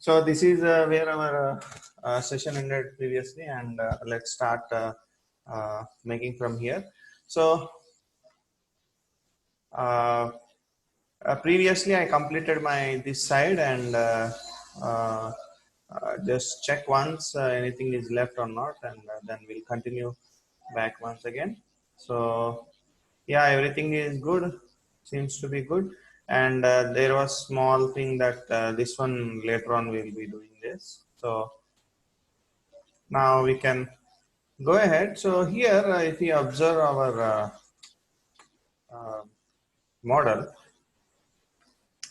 So this is where our session ended previously, and let's start making from here. So uh, previously I completed my this side, and uh, just check once anything is left or not, and then we'll continue back once again. So yeah, everything is good, seems to be good. And there was small thing that this one later on we'll be doing this. So now we can go ahead. So here, if we observe our uh, model,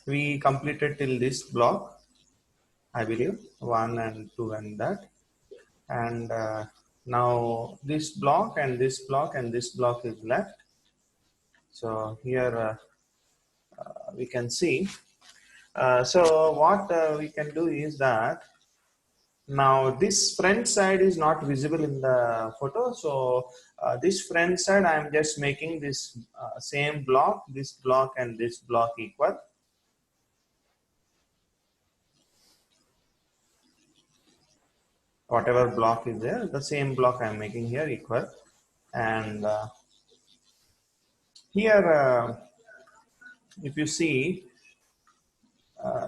we completed till this block, I believe, 1 and 2 and that. And now this block and this block and this block is left. So here we can see. So what we can do is that now this front side is not visible in the photo. So this front side, I am just making this same block, this block and this block equal. Whatever block is there, the same block I am making here equal. And here, if you see,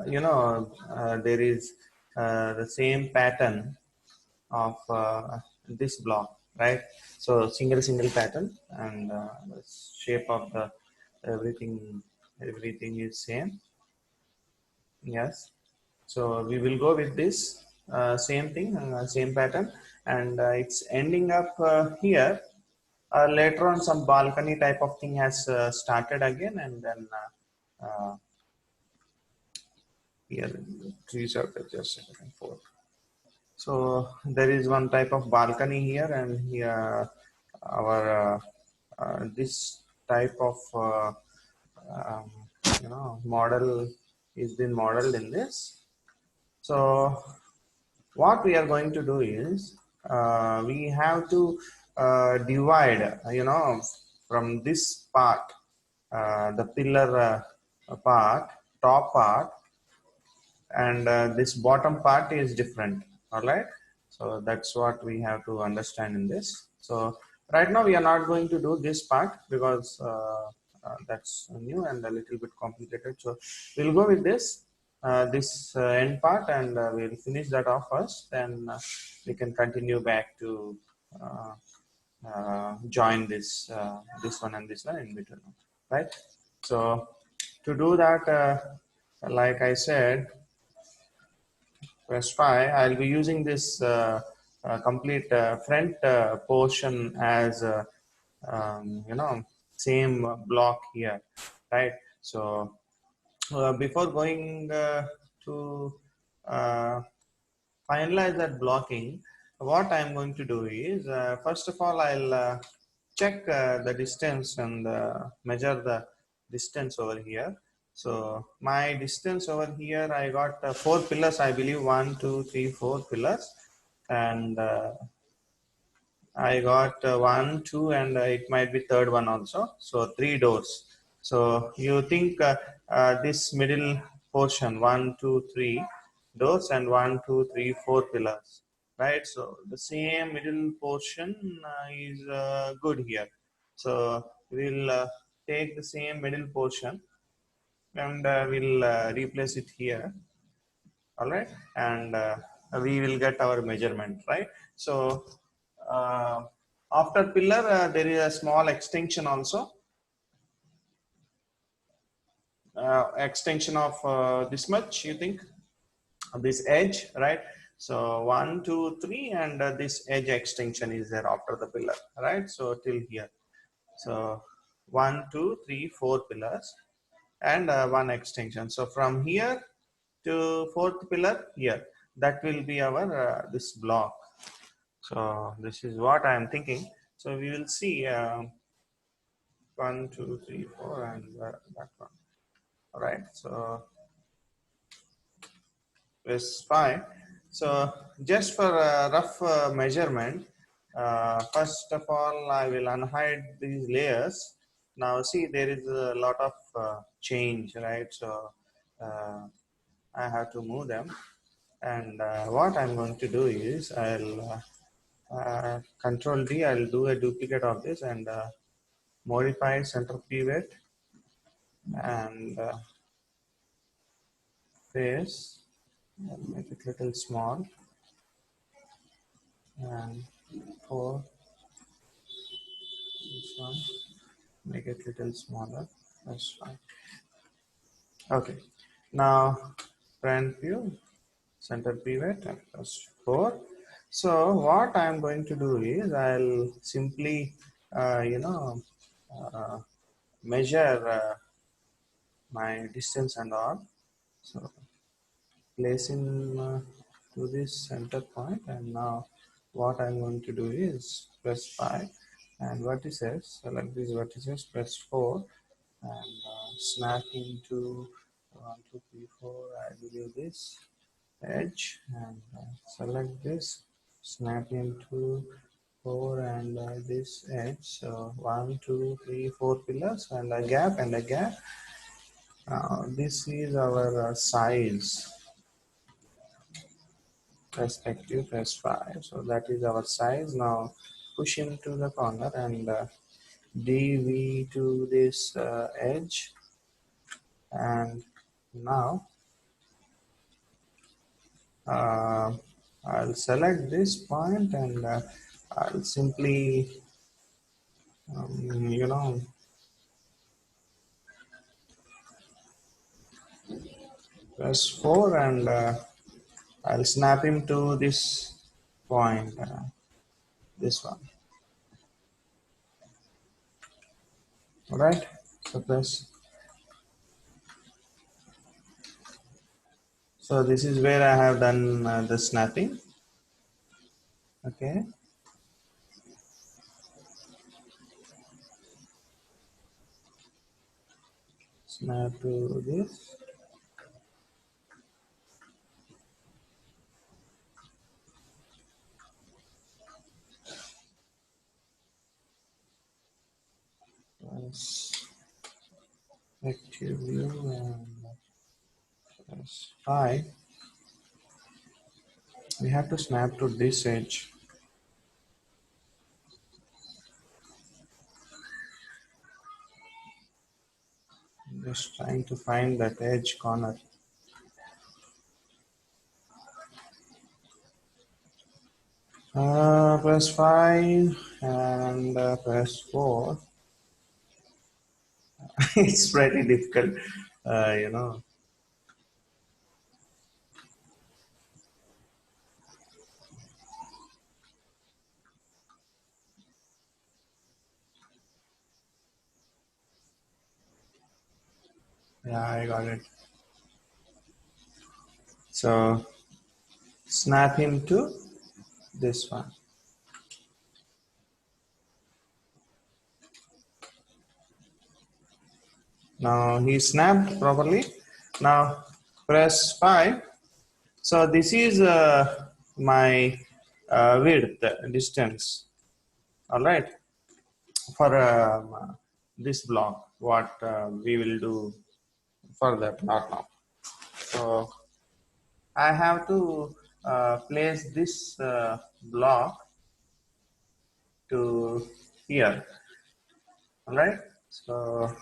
there is the same pattern of this block, right? So single pattern, and the shape of the everything is same. Yes, so we will go with this same thing, same pattern, and it's ending up here. Later on, some balcony type of thing has started again, and then here trees are just a second, four. So there is one type of balcony here, and here our this type of um, model is been modeled in this. So what we are going to do is we have to divide, from this part, the pillar part, top part, and this bottom part is different. All right, so that's what we have to understand in this. So right now we are not going to do this part because that's new and a little bit complicated. So we'll go with this end part, and we'll finish that off first, then we can continue back to join this one and this one in between, right? So to do that, like I said, press 5, I'll be using this complete front portion as same block here, right? So before going to finalize that blocking, what I'm going to do is first of all I'll check the distance and measure the distance over here. So my distance over here, I got 4 pillars, I believe, 1, 2, 3, 4 pillars, and I got 1, 2, and it might be third one also. So 3 doors. So you think this middle portion, 1, 2, 3 doors, and 1, 2, 3, 4 pillars, right? So the same middle portion is good here. So we'll take the same middle portion, and we'll replace it here. All right, and we will get our measurement, right? So uh, after pillar, there is a small extension also, extension of this much, you think, this edge, right? So 1, 2, 3, and this edge extension is there after the pillar, right? So till here. So 1, 2, 3, 4 pillars, and one extension. So from here to fourth pillar here, that will be our this block. So this is what I am thinking. So we will see 1, 2, 3, 4, and that one. All right. So this 5. So just for a rough measurement, first of all, I will unhide these layers. Now see, there is a lot of change, right? So I have to move them. And what I'm going to do is I'll Control D, I'll do a duplicate of this and modify center pivot and face, and make it little small, and for this one, make it little smaller. That's fine. Okay, now front view, center pivot, and plus 4. So what I'm going to do is I'll simply, uh, measure my distance and all. So place in to this center point, and now what I'm going to do is press 5 and vertices, select these vertices, press 4 and snap into 1, 2, 3, 4. I believe this edge and select this, snap into 4 and this edge. So 1, 2, 3, 4 pillars and a gap and a gap. This is our size perspective, press 5. So that is our size. Now push him to the corner and dv to this edge, and now uh, I'll select this point and I'll simply you know press 4 and I'll snap him to this point, this one. All right, so press. So this is where I have done the snapping. Okay, snap to this. Press active view and press 5. We have to snap to this edge. Just trying to find that edge corner. Press 5 and press 4. It's pretty difficult, you know. Yeah, I got it. So snap him to this one. Now he snapped properly. Now press 5. So this is my width, distance. All right. For this block, what we will do further, not now. So I have to place this block to here. All right. So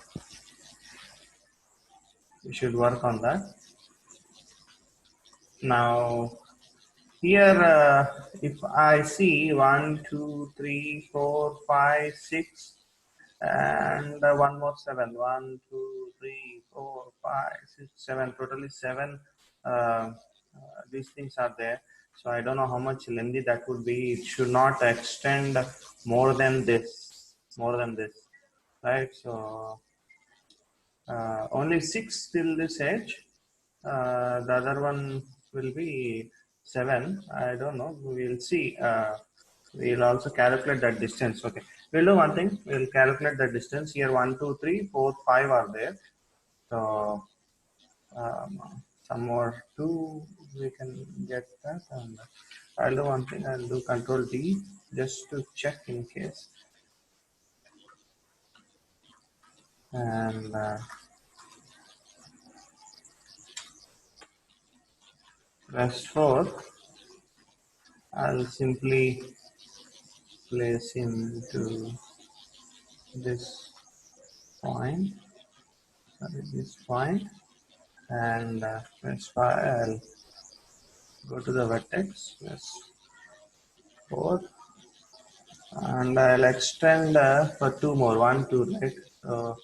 we should work on that. Now here, if I see 1, 2, 3, 4, 5, 6, and one more 7. 1, 2, 3, 4, 5, 6, 7. Totally 7. These things are there. So I don't know how much lengthy that would be. It should not extend more than this. More than this, right? So only 6 till this edge. The other one will be 7. I don't know. We'll see. We'll also calculate that distance. Okay. We'll do one thing. We'll calculate the distance. Here 1, 2, 3, 4, 5 are there. So some more 2 we can get that. And I'll do one thing. I'll do Control D just to check in case. And press 4. I'll simply place him to this point, this point, and press 5. I'll go to the vertex, press 4, and I'll extend for 2 more, 1, 2, right? So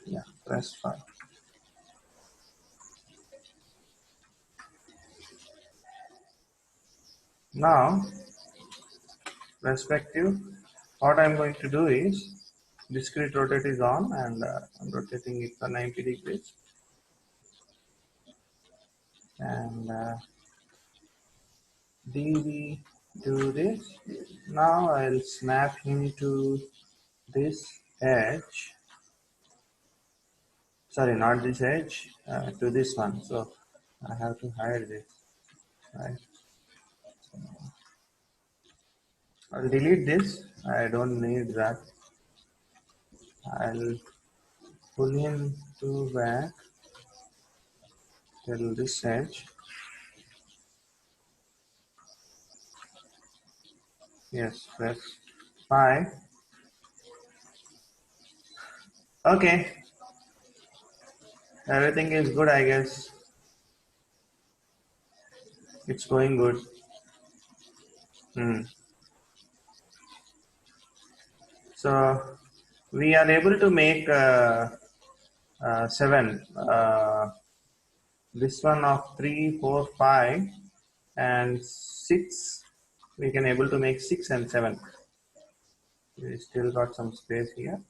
yeah, press 5. Now, perspective, what I'm going to do is discrete rotate is on, and I'm rotating it for 90 degrees, and dv do this. Now I'll snap him to this edge, sorry, not this edge, to this one. So I have to hide this, right? So I'll delete this, I don't need that. I'll pull him to back till this edge. Yes, press 5. Okay, everything is good, I guess. It's going good. So we are able to make 7. This one of 3, 4, 5, and 6. We can able to make 6 and 7. We still got some space here.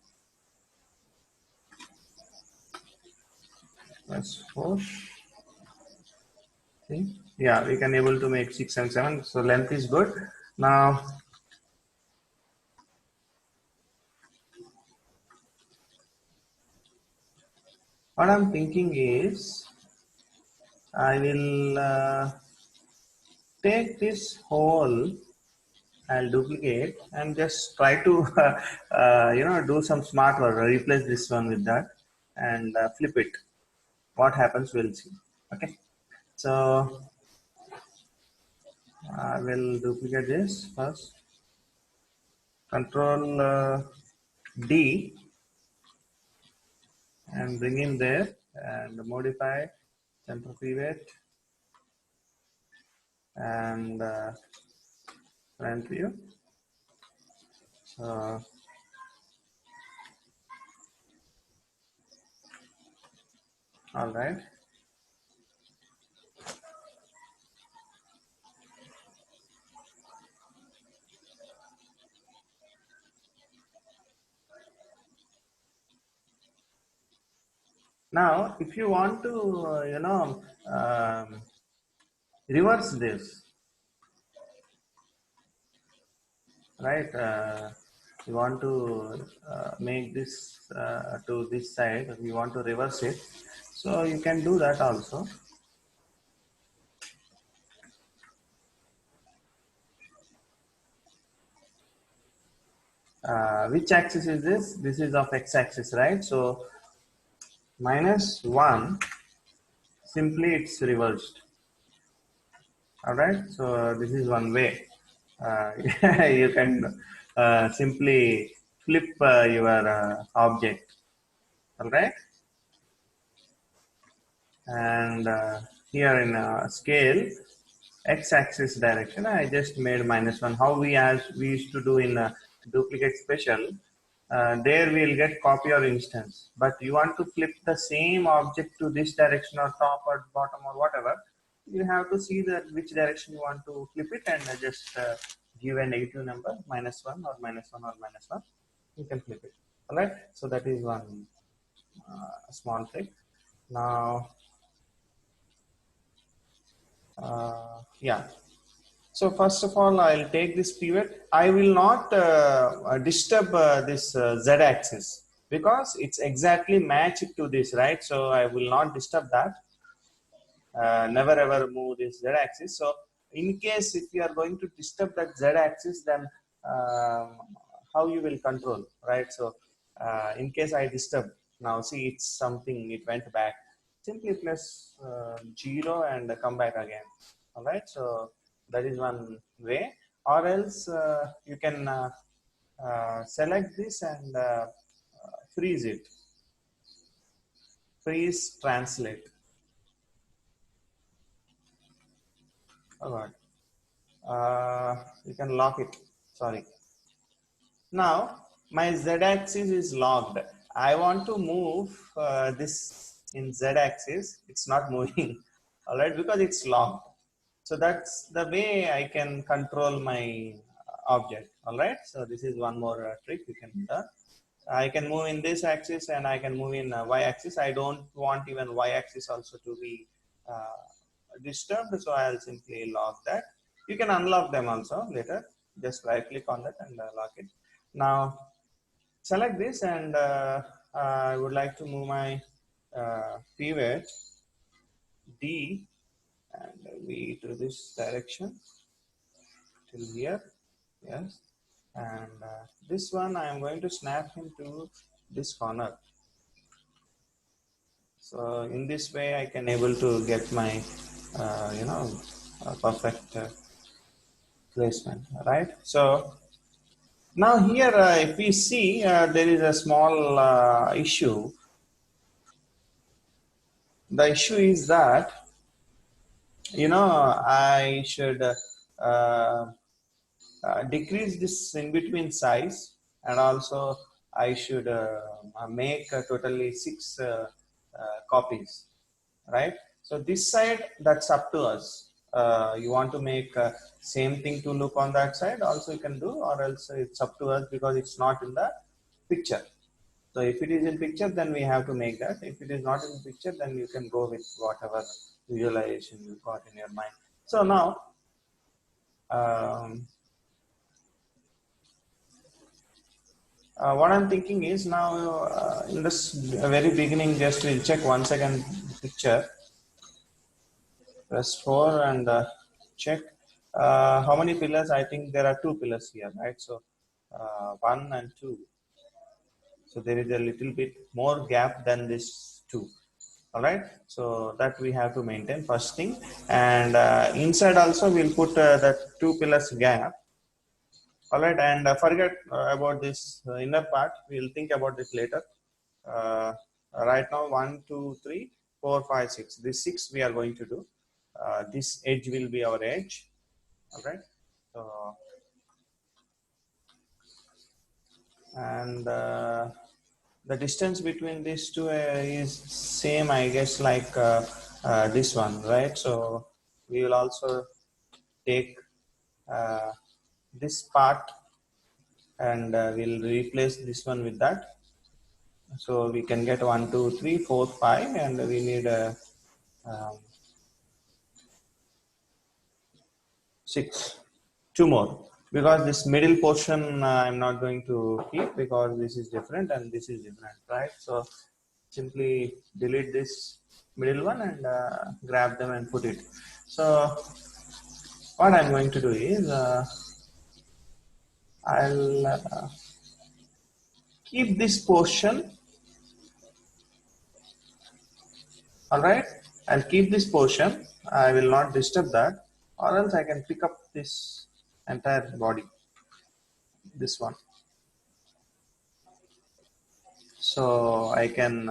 That's 4. See? Yeah, we can able to make 6 and 7. So length is good. Now what I'm thinking is I will take this whole, I'll duplicate and just try to do some smart work, replace this one with that and flip it. What happens, we'll see. Okay, so I will duplicate this first, control D, and bring in there and modify center pivot and front view. So all right, now if you want to reverse this, right? You want to make this to this side, you want to reverse it, so you can do that also. Which axis is this? This is of x-axis, right? So -1, simply it's reversed. All right, so this is one way. You can simply flip your object. All right, and here in scale x-axis direction, I just made -1. How we used to do in duplicate special. There we'll get copy or instance, but you want to flip the same object to this direction or top or bottom or whatever, you have to see that which direction you want to flip it and just give a negative number, -1 or -1 or -1. You can flip it. All right. So that is one small trick. Now, yeah. So first of all, I'll take this pivot. I will not disturb this z-axis because it's exactly matched to this, right? So I will not disturb that. Never ever move this z-axis. So in case if you are going to disturb that z-axis, then how you will control, right? So in case I disturb Now see, it's something, it went back. Simply press 0 and come back again. All right, so that is one way. Or else you can select this and freeze it. Freeze translate. Oh god. You can lock it. Sorry. Now my z-axis is locked. I want to move this in z-axis. It's not moving. All right, because it's locked. So that's the way I can control my object. All right, so this is one more trick you can do. I can move in this axis and I can move in y-axis. I don't want even y-axis also to be disturbed, so I'll simply lock that. You can unlock them also later. Just right click on that and lock it. Now select this and I would like to move my pivot D and V to this direction till here. Yes, and this one I am going to snap him to this corner. So in this way I can able to get my perfect placement, right? So now here if we see there is a small issue. The issue is that I should decrease this in between size, and also I should make totally 6 copies, right? So this side, that's up to us. You want to make same thing to look on that side also you can do, or else it's up to us because it's not in the picture. So if it is in picture, then we have to make that. If it is not in picture, then you can go with whatever visualization you got in your mind. So now what I'm thinking is now in this very beginning, just we'll check 1 second picture. Press 4 and check how many pillars. I think there are 2 pillars here, right? So 1 and 2. So there is a little bit more gap than this 2. All right, so that we have to maintain first thing, and inside also we'll put that 2 pillars gap. All right, and forget about this inner part. We'll think about this later. Right now 1 2 3 4 5 6, this 6 we are going to do. This edge will be our edge. All right, so and the distance between these two is same, I guess, like this one, right? So we will also take this part and we'll replace this one with that. So we can get 1 2 3 4 5, and we need a 6, 2 more, because this middle portion I'm not going to keep because this is different and this is different, right? So simply delete this middle one and grab them and put it. So what I'm going to do is I'll keep this portion. All right, I'll keep this portion. I will not disturb that, or else I can pick up this entire body, this one. So I can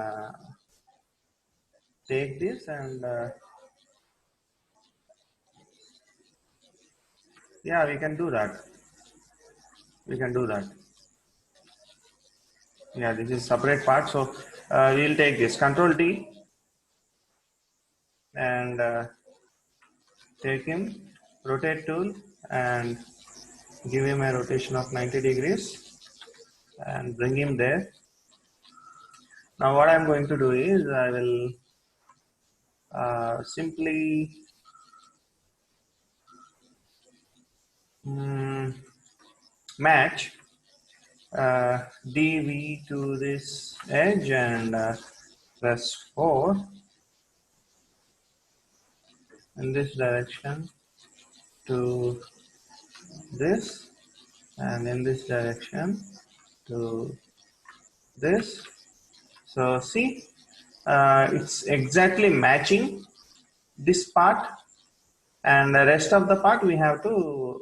take this and yeah, we can do that. We can do that. Yeah, this is separate part. So we'll take this Control D and take him, rotate tool, and give him a rotation of 90 degrees and bring him there. Now what I'm going to do is I will simply match dv to this edge and press 4 in this direction to this, and in this direction to this. So see, it's exactly matching this part, and the rest of the part we have to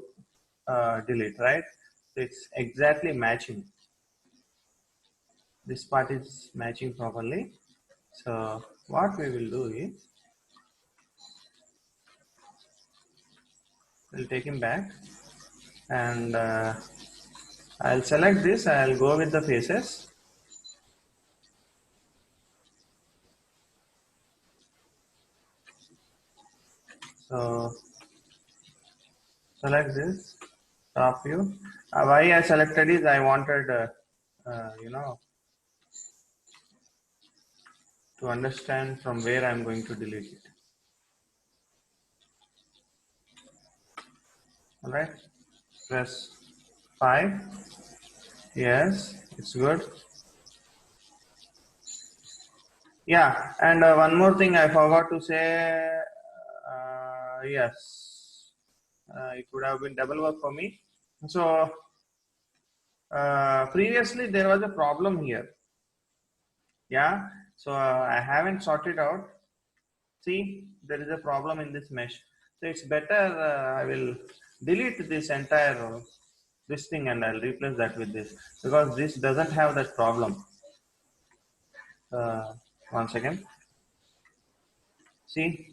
delete, right? So it's exactly matching. This part is matching properly. So what we will do is, we'll take him back, and I'll select this. I'll go with the faces. So select this top view. Why I selected is I wanted, to understand from where I'm going to delete it. All right. Press 5. Yes, it's good. Yeah, and one more thing I forgot to say. Yes, it would have been double work for me. So previously there was a problem here. Yeah, so I haven't sorted out. See, there is a problem in this mesh. So it's better I will delete this entire this thing and I'll replace that with this, because this doesn't have that problem. One second. See,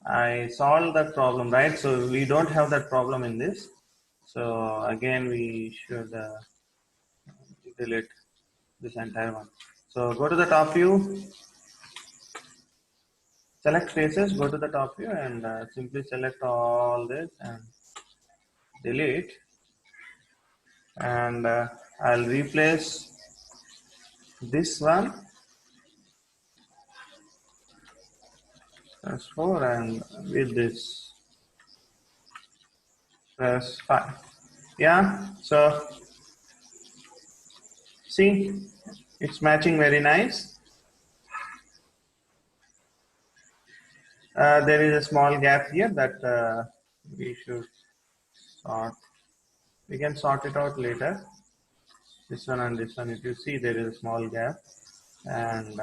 I solved that problem, right? So we don't have that problem in this. So again, we should delete this entire one. So go to the top view, select faces, go to the top view, and simply select all this and delete. And I'll replace this one as 4 and with this as 5. Yeah, so see, it's matching very nice. There is a small gap here that we should sort. We can sort it out later. This one and this one, if you see, there is a small gap, and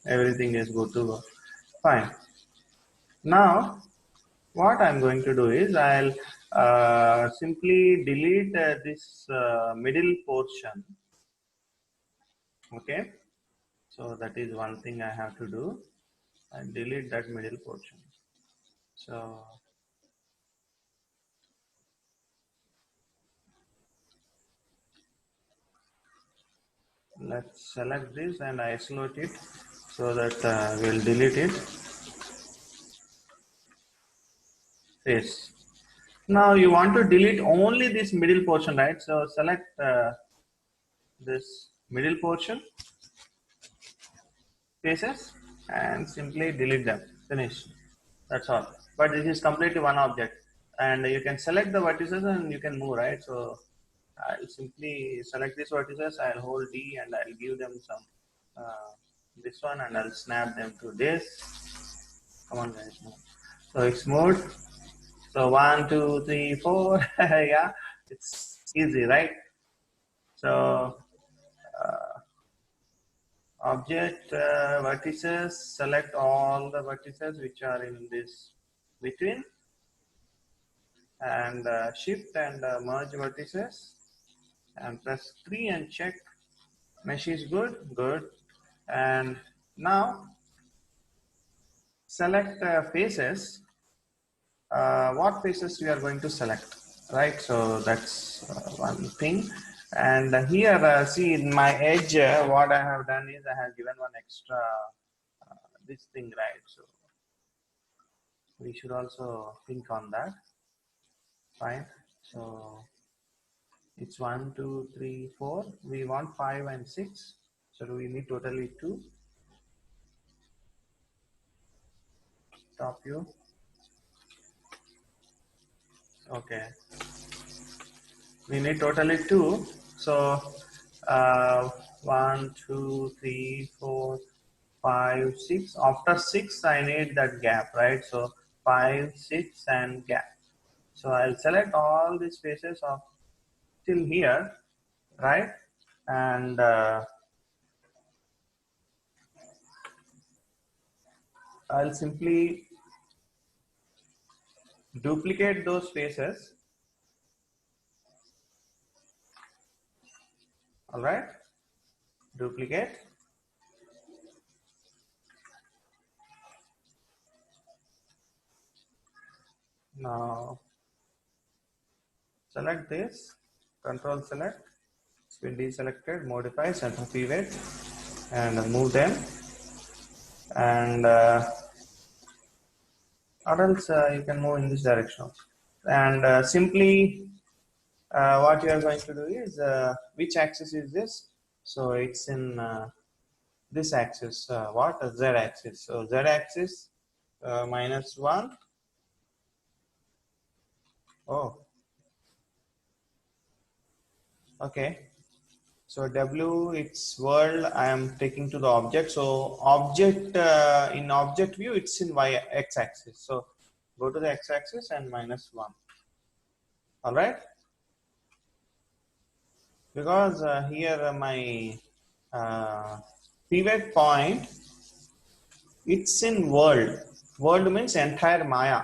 everything is good to go. Fine. Now, what I'm going to do is I'll simply delete this middle portion. Okay. So that is one thing I have to do. I delete that middle portion. So let's select this and isolate it so that we'll delete it. Yes. Now you want to delete only this middle portion, right? So select this middle portion, faces, and simply delete them. Finish. That's all. But this is completely one object, and you can select the vertices and you can move, right? So I'll simply select these vertices. I'll hold D and I'll give them some this one, and I'll snap them to this. Come on, guys. So it's moved. So 1, 2, 3, 4. Yeah, it's easy, right? So object vertices, select all the vertices which are in this between, and shift and merge vertices, and press 3 and check mesh is good. And now select faces. What faces we are going to select, right? So that's one thing. And here, see, in my edge, what I have done is I have given one extra this thing, right? So we should also think on that. Fine. So it's 1, 2, 3, 4. We want 5 and 6. So we need totally 2. Top view. Okay. We need totally 2. So 1, 2, 3, 4, 5, 6. After 6, I need that gap, right? So 5, 6, and gap. So I'll select all these spaces of till here, right? And I'll simply duplicate those faces. All right, duplicate. Now select this, control select, it's been deselected, modify center pivot, and move them, and or else you can move in this direction. And simply what you are going to do is, which axis is this? So it's in this axis, what? Z axis. So Z axis -1. Oh, okay. So W, it's world. I am taking to the object. So object, in object view, it's in Y X axis. So go to the X axis and -1. All right. Because here my pivot point, it's in world. World means entire Maya.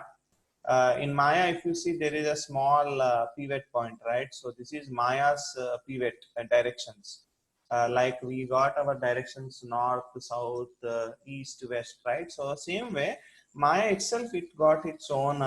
In Maya, if you see, there is a small pivot point, right? So this is Maya's pivot directions. Like we got our directions north, south, east, west, right? So same way, Maya itself, it got its own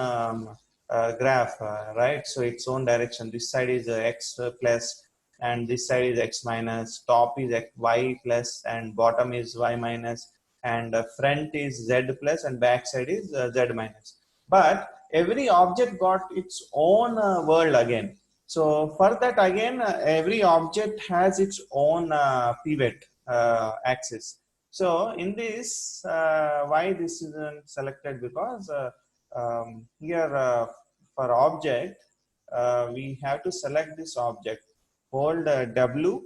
graph, right? So its own direction. This side is x plus, and this side is x minus. Top is y plus, and bottom is y minus, and front is z plus, and back side is z minus. But every object got its own world again. So for that again, every object has its own pivot axis. So in this, why this isn't selected? Because here for object, we have to select this object. Hold W.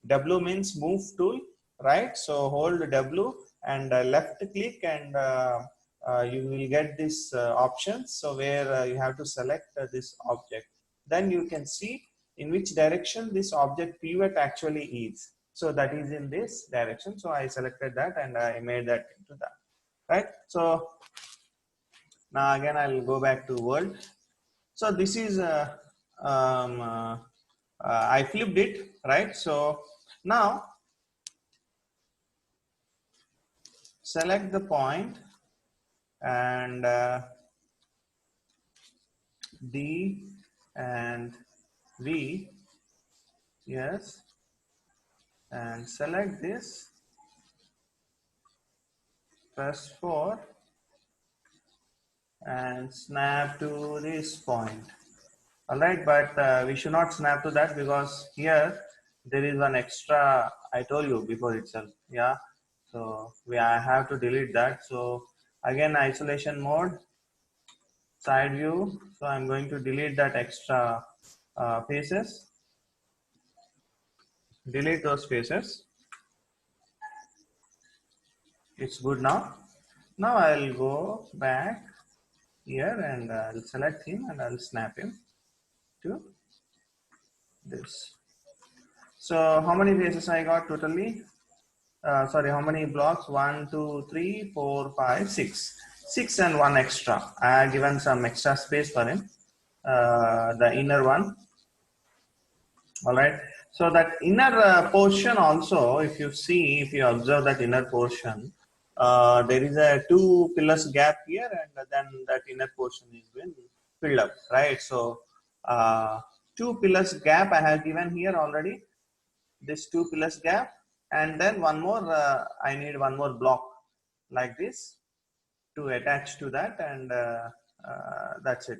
W means move tool, right? So hold W and left click, and you will get this options. So where you have to select this object, then you can see in which direction this object pivot actually is. So that is in this direction. So I selected that and I made that into that, right? So now again I'll go back to world. So this is I flipped it, right? So now select the point and D and V, yes, and select this, press 4 and snap to this point. All right, but we should not snap to that, because here there is one extra, I told you before itself, yeah. So I have to delete that. So again, isolation mode, side view. So I'm going to delete that extra faces. Delete those faces. It's good now. Now I'll go back here and I'll select him and I'll snap him to this. So how many faces I got totally? Sorry, how many blocks? 1, 2, 3, 4, 5, 6. 6 and 1 extra. I have given some extra space for him. The inner one. All right. So that inner portion also, if you see, if you observe that inner portion, there is a 2 pillars gap here, and then that inner portion is been filled up, right? So 2 pillars gap I have given here already. This 2 pillars gap, and then one more. I need one more block like this to attach to that, and that's it,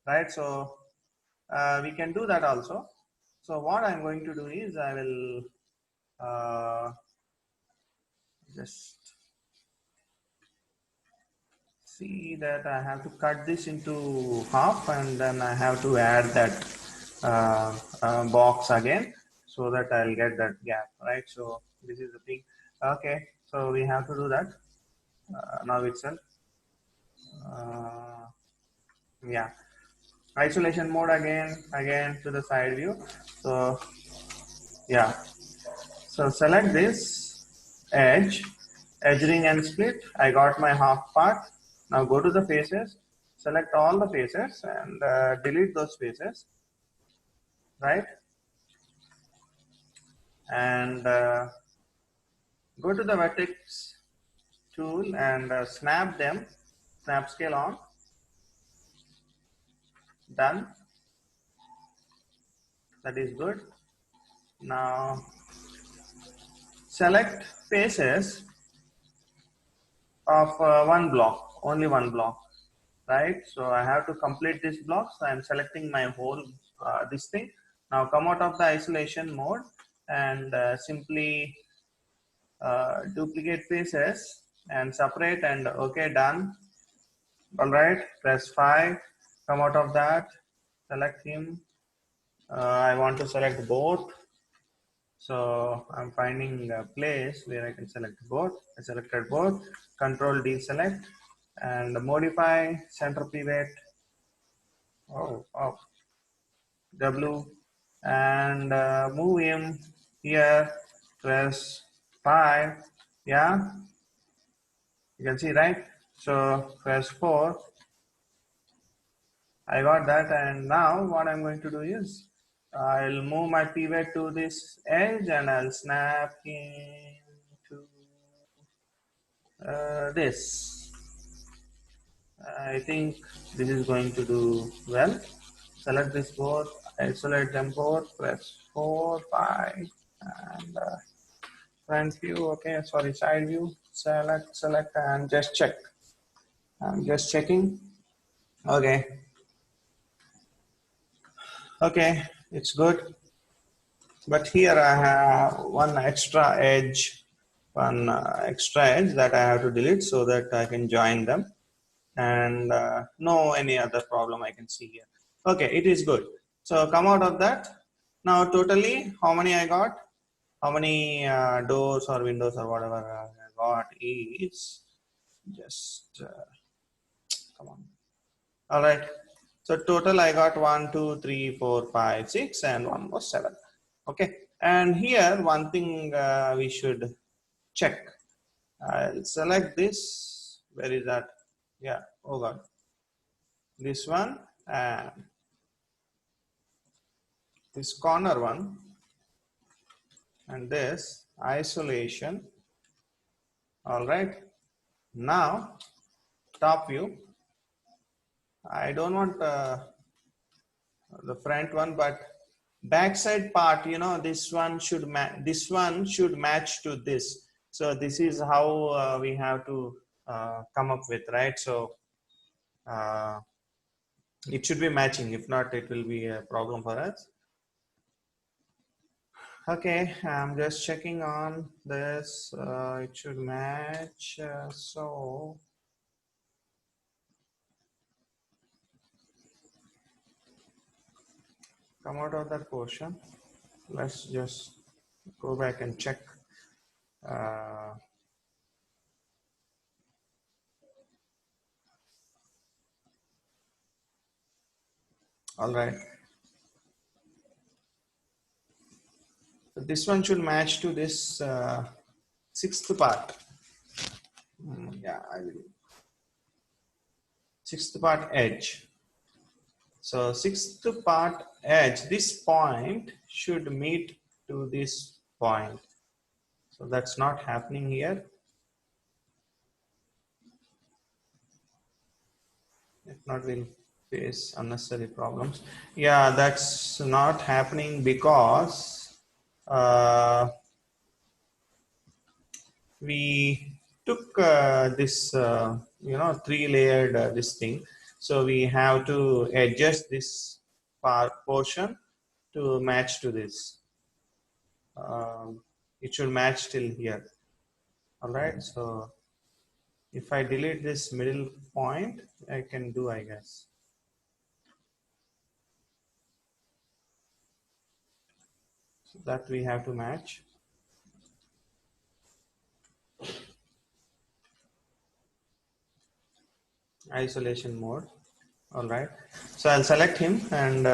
right? So we can do that also. So what I'm going to do is I will just see that I have to cut this into half, and then I have to add that box again, so that I'll get that gap, right? So this is the thing. Okay, so we have to do that now itself. Yeah, isolation mode again to the side view. So yeah, so select this edge edge ring and split. I got my half part. Now go to the faces, select all the faces and delete those faces, right? And go to the vertex tool and snap them, snap scale on, done. That is good. Now select faces of one block, only one block, right? So I have to complete this block. So I'm selecting my whole this thing. Now come out of the isolation mode and simply duplicate faces and separate and okay, done. All right, press 5, come out of that, select him. I want to select both. So I'm finding a place where I can select both. I selected both, Control deselect and modify center pivot. Oh, W and move him here, press 5. Yeah, you can see, right? So press 4. I got that, and now what I'm going to do is I'll move my pivot to this edge and I'll snap him to this. I think this is going to do well. Select this both, isolate them both, press 4, 5, and front view, okay, sorry, side view, select, and just check. I'm just checking. Okay, it's good. But here I have one extra edge that I have to delete so that I can join them, and no any other problem I can see here. Okay, it is good. So come out of that. Now totally how many I got? How many doors or windows or whatever I got is just come on. All right. So total I got 1, 2, 3, 4, 5, 6, and one more 7. Okay. And here one thing we should check. I'll select this. Where is that? Yeah. Oh God. This one and this corner one and this isolation. All right. Now top view. I don't want the front one, but backside part, you know, this one should match to this. So this is how we have to come up with, right? So uh, it should be matching. If not, it will be a problem for us. Okay, I'm just checking on this. It should match. So come out of that portion. Let's just go back and check. All right. So this one should match to this sixth part. Yeah, I will. Sixth part edge. So sixth part edge, this point should meet to this point. So that's not happening here. If not, we'll face unnecessary problems. Yeah, that's not happening because we took this, you know, 3-layered this thing. So we have to adjust this portion to match to this. It should match till here. All right. So if I delete this middle point, I can do, I guess. So that we have to match. Isolation mode. All right. So I'll select him and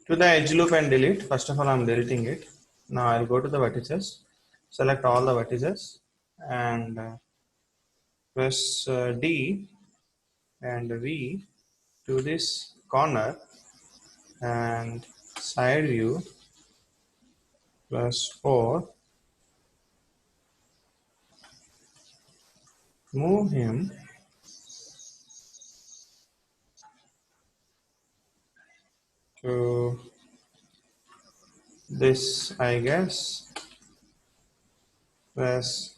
to the edge loop and delete. First of all, I'm deleting it. Now I'll go to the vertices, select all the vertices, and press D and V to this corner, and side view plus 4. Move him to this, I guess. Press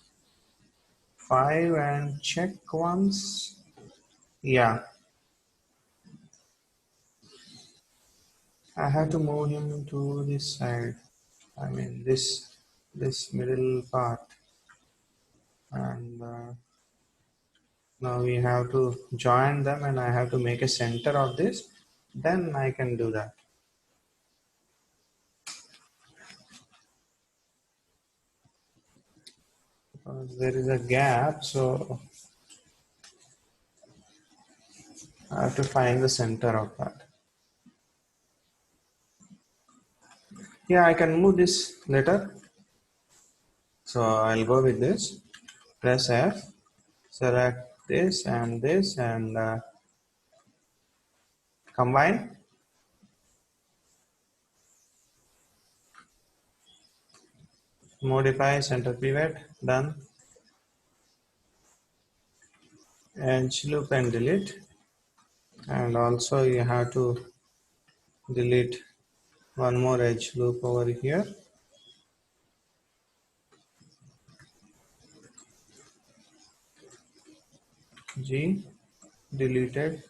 5 and check once. Yeah, I have to move him to this side. I mean this middle part, and now we have to join them, and I have to make a center of this. Then I can do that. Because there is a gap, so I have to find the center of that. Yeah, I can move this later. So I'll go with this. Press F, select this, and combine. Modify center pivot. Done. Edge loop and delete. And also you have to delete one more edge loop over here. G, deleted.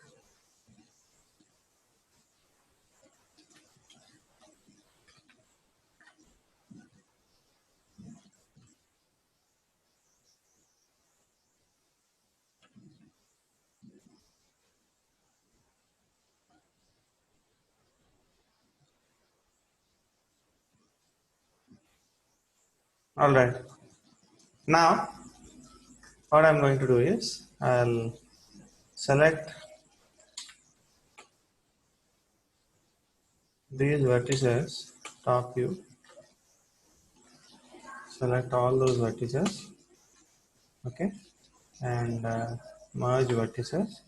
All right. Now what I'm going to do is I'll select these vertices, top view, select all those vertices, okay, and merge vertices.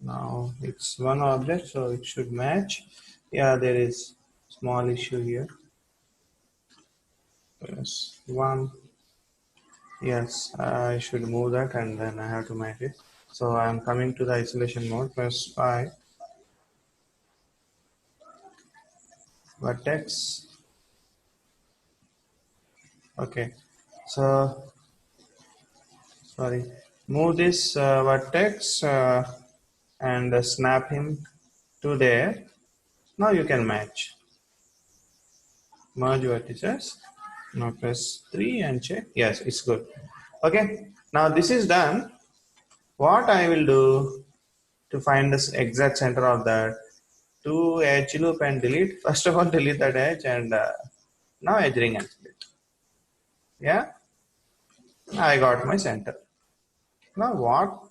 Now it's one object, so it should match. Yeah, there is small issue here. Yes, one. Yes, I should move that, and then I have to match it. So I'm coming to the isolation mode. Press 5. Vertex. Okay. So sorry. Move this vertex and snap him to there. Now you can match. Merge vertices. Now press 3 and check. Yes, it's good. Okay. Now this is done. What I will do to find this exact center of that, to edge loop and delete. First of all, delete that edge, and now edge ring and split. Yeah, I got my center. Now what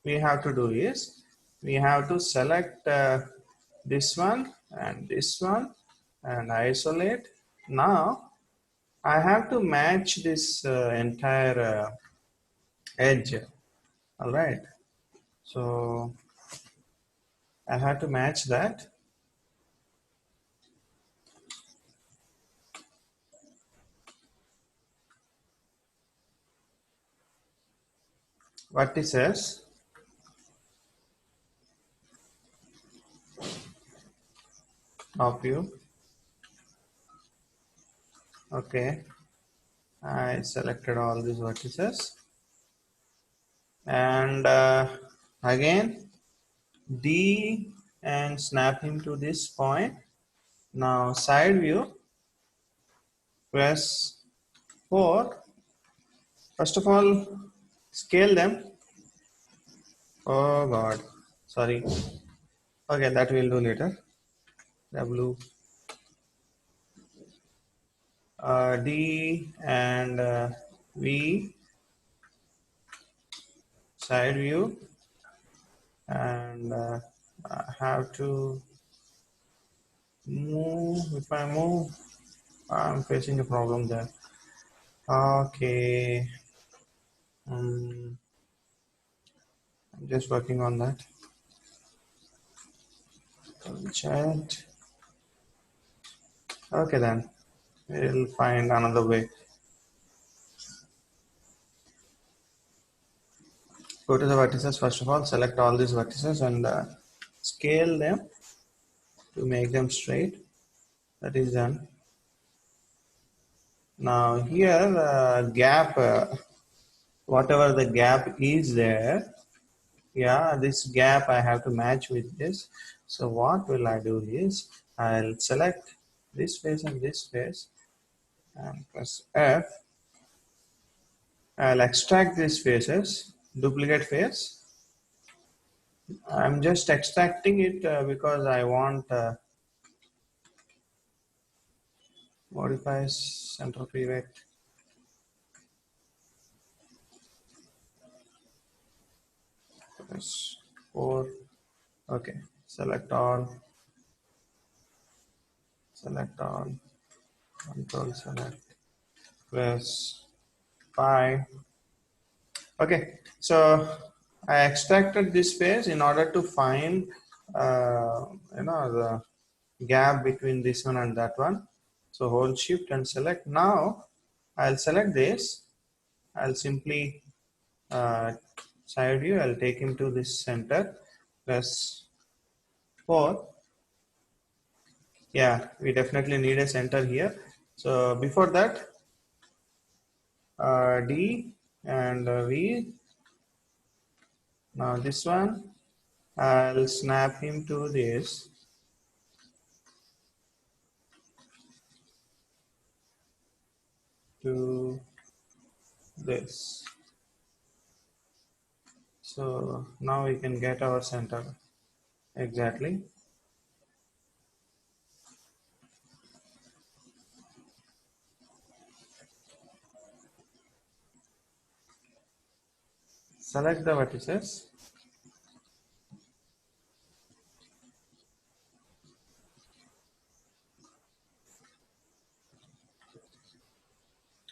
we have to do is we have to select this one and isolate. Now I have to match this entire edge. All right, so I have to match that. Vertices, top view. Okay, I selected all these vertices, and again D and snap him to this point. Now side view, press 4. First of all, scale them. Oh God, sorry. Okay, that we'll do later. W, D and V, side view, and I have to move. If I move, I'm facing a problem there. Okay. I'm just working on that. Chat. Okay then. We'll find another way. Go to the vertices first of all. Select all these vertices and scale them to make them straight. That is done. Now here gap, whatever the gap is there, yeah, this gap I have to match with this. So what will I do is I'll select this face and this face and press F. I'll extract these faces, duplicate face. I'm just extracting it because I want modify center pivot. Press 4. Okay, select all, control select, press 5. Okay, so I extracted this face in order to find the gap between this one and that one. So hold shift and select. Now I'll select this. I'll simply side view. I'll take him to this center. Press 4. Yeah, we definitely need a center here. So before that, D and V. Now this one, I'll snap him to this. To this. So now we can get our center exactly. Select the vertices.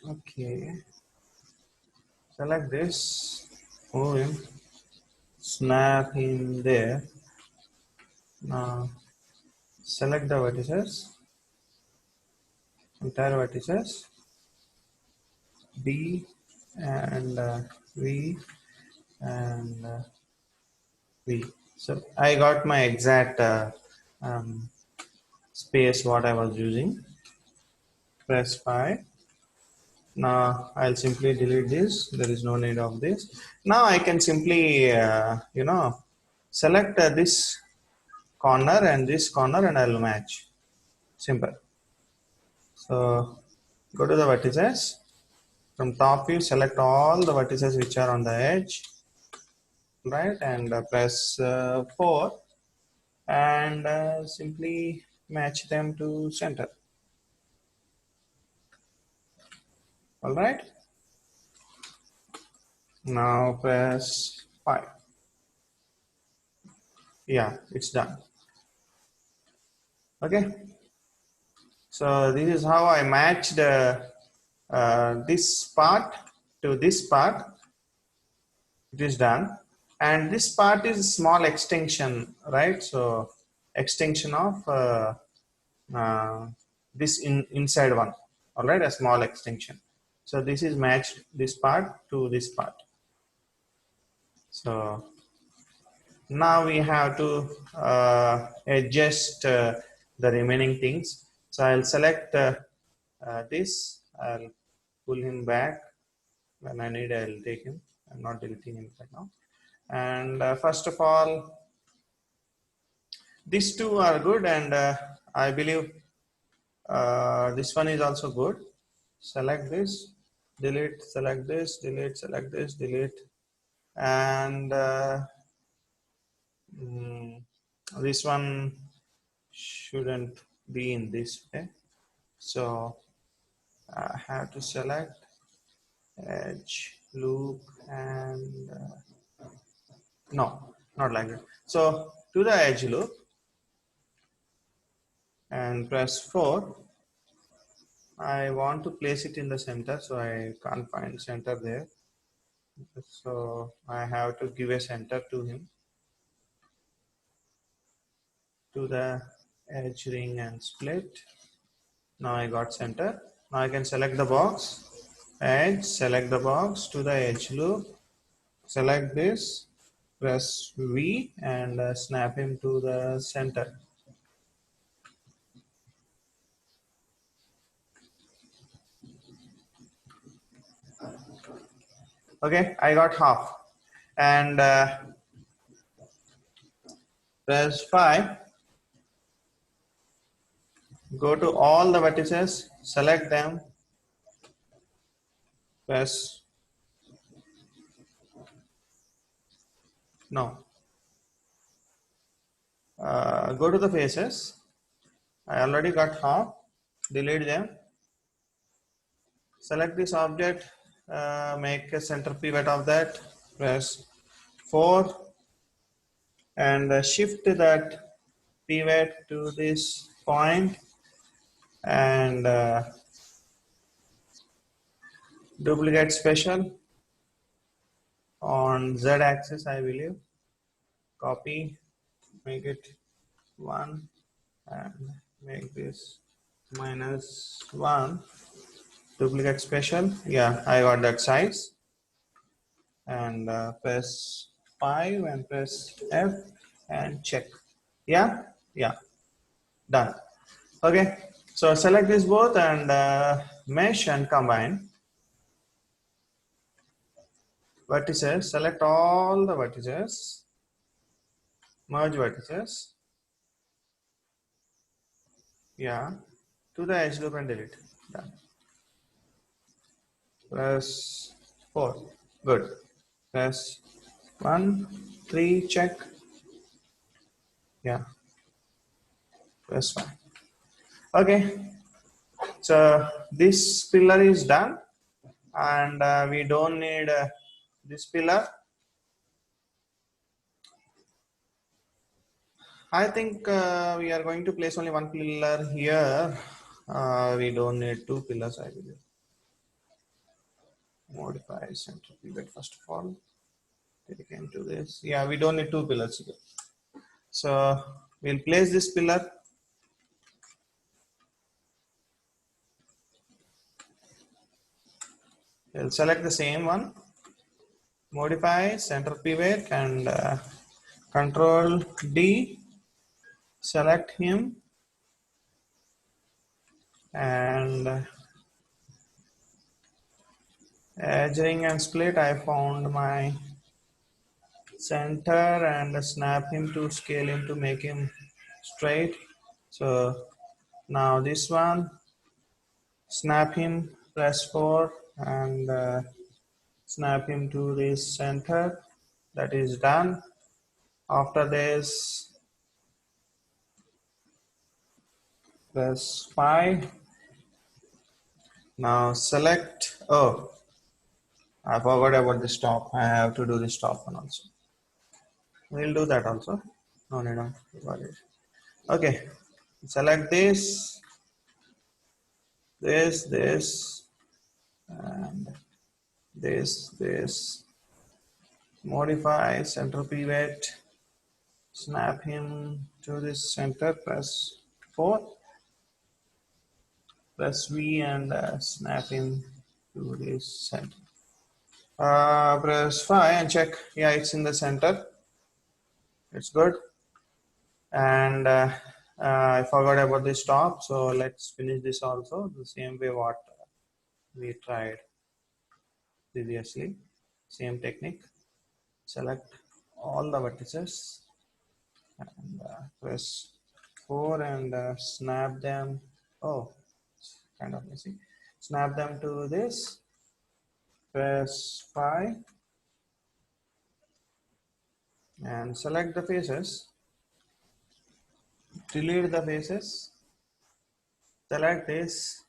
Okay. Select this, move him, snap him there. Now select the vertices, entire vertices, B and V and V. So I got my exact space what I was using. Press 5. Now I'll simply delete this. There is no need of this. Now I can simply, select this corner and this corner and I'll match. Simple. So go to the vertices. From top view, select all the vertices which are on the edge, right? And press 4 and simply match them to center. All right. Now press 5. Yeah, it's done. Okay. So this is how I matched this part to this part. It is done. And this part is small extension, right? So extension of this inside one. All right, a small extension. So this is matched this part to this part. So now we have to adjust the remaining things. So I'll select this. I'll pull him back. When I need, I'll take him. I'm not deleting him right now. And first of all, these two are good, and I believe this one is also good. Select this, delete, select this, delete, select this, delete, and this one shouldn't be in this way. So I have to select edge, loop, and no, not like that. So to the edge loop, and press 4. I want to place it in the center, so I can't find center there. So I have to give a center to him, to the edge ring and split. Now I got center. Now I can select the box, edge, select the box, to the edge loop, select this, press V and snap him to the center. Okay, I got half. And press 5, go to all the vertices, select them, press, no, go to the faces. I already got half, delete them, select this object, make a center pivot of that, press 4 and shift that pivot to this point and duplicate special on Z axis, I believe. Copy, make it 1 and make this -1. Duplicate special. Yeah, I got that size. And press 5 and press F and check. Yeah, yeah, done. Okay, so select this both and mesh and combine. Vertices, select all the vertices, merge vertices. Yeah, to the edge loop and delete. Done. Press 4. Good. Press 1, 3, check. Yeah. Press 5. Okay. So this pillar is done, and we don't need this pillar. I think we are going to place only one pillar here. We don't need two pillars, I believe. Modify center pivot first of all. Take into this. Yeah, we don't need two pillars here. So we'll place this pillar. We'll select the same one. Modify center pivot and Control D. Select him and edge ring and split. I found my center and snap him to scale him to make him straight. So now this one, snap him, press 4 and snap him to this center. That is done. After this, press 5. Now select, oh, I forgot about the stop. I have to do the stop one also. We'll do that also. No need of it. Okay, select this, and this. Modify center pivot, snap him to this center, press 4, press V and snap him to this center. Press 5 and check. Yeah, it's in the center. It's good. And I forgot about the stop, so let's finish this also the same way what we tried previously. Same technique. Select all the vertices and press 4 and snap them. Oh, it's kind of messy. Snap them to this. Press 5 and select the faces. Delete the faces. Select this.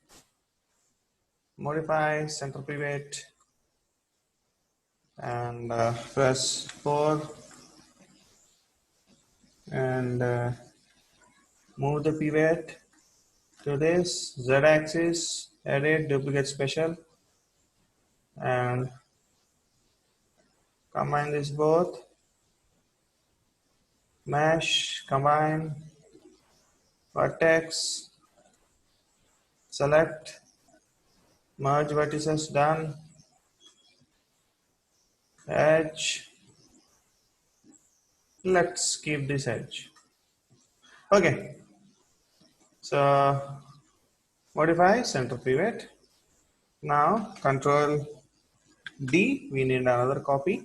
Modify center pivot and press 4 and move the pivot to this z-axis, edit, duplicate special, and combine this both, mesh, combine, vertex, select, merge vertices, done, edge, let's keep this edge. Okay, so modify center pivot. Now control D, we need another copy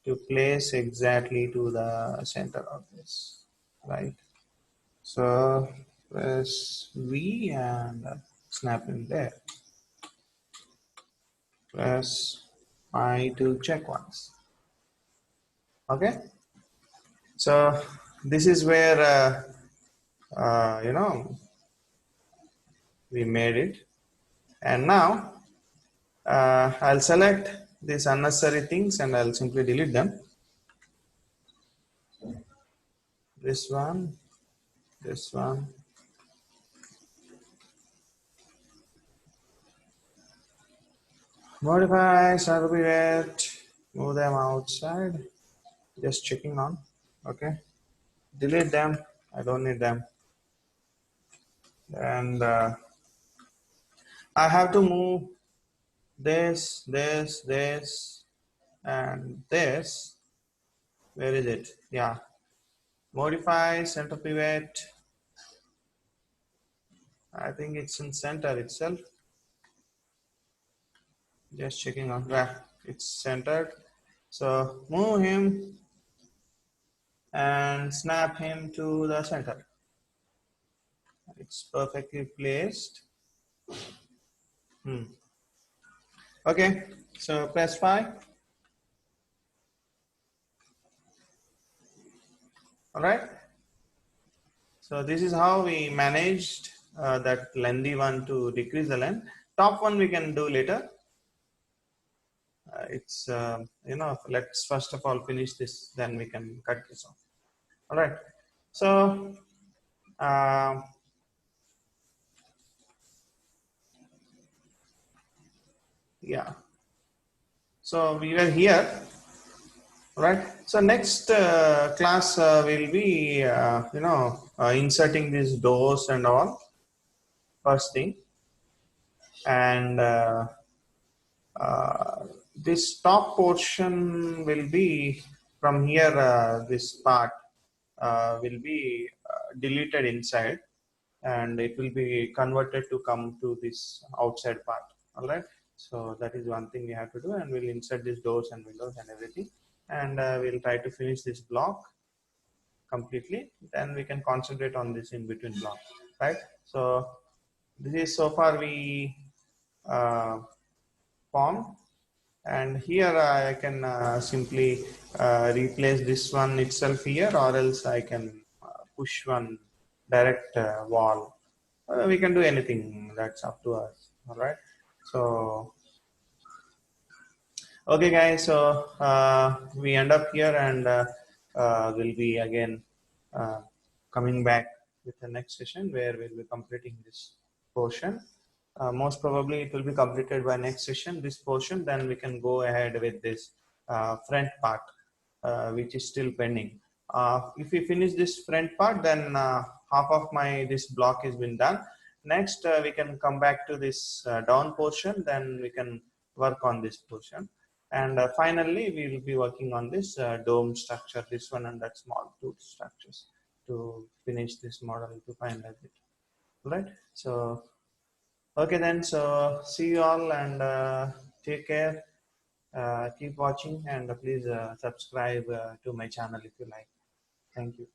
to place exactly to the center of this, right? So press V and snap in there. Press I to check once. Okay. So this is where we made it, and now I'll select these unnecessary things and I'll simply delete them. This one, this one. Modify, start pivot, move them outside. Just checking on. Okay. Delete them. I don't need them. And I have to move this, and this. Where is it? Yeah. Modify, center pivot. I think it's in center itself. Just checking on. Yeah, it's centered. So move him and snap him to the center. It's perfectly placed. Okay, so press 5. All right. So this is how we managed that lengthy one to decrease the length. Top one we can do later. Let's first of all finish this, then we can cut this off. All right. So yeah. So we were here, right? So next class will be inserting these doors and all, first thing, and this top portion will be from here. This part will be deleted inside, and it will be converted to come to this outside part. All right. So that is one thing we have to do, and we'll insert these doors and windows and everything, and we'll try to finish this block completely. Then we can concentrate on this in between block, right? So this is so far we formed, and here I can simply replace this one itself here, or else I can push one direct wall. We can do anything, that's up to us. All right. So okay guys, so we end up here, and we'll be again coming back with the next session where we'll be completing this portion. Most probably it will be completed by next session, this portion. Then we can go ahead with this front part, which is still pending. If we finish this front part, then half of this block has been done. Next we can come back to this down portion, then we can work on this portion. And finally, we will be working on this dome structure, this one and that small two structures, to finish this model, to finalize it. All right. So, okay then. So see you all, and take care. Keep watching, and please subscribe to my channel if you like. Thank you.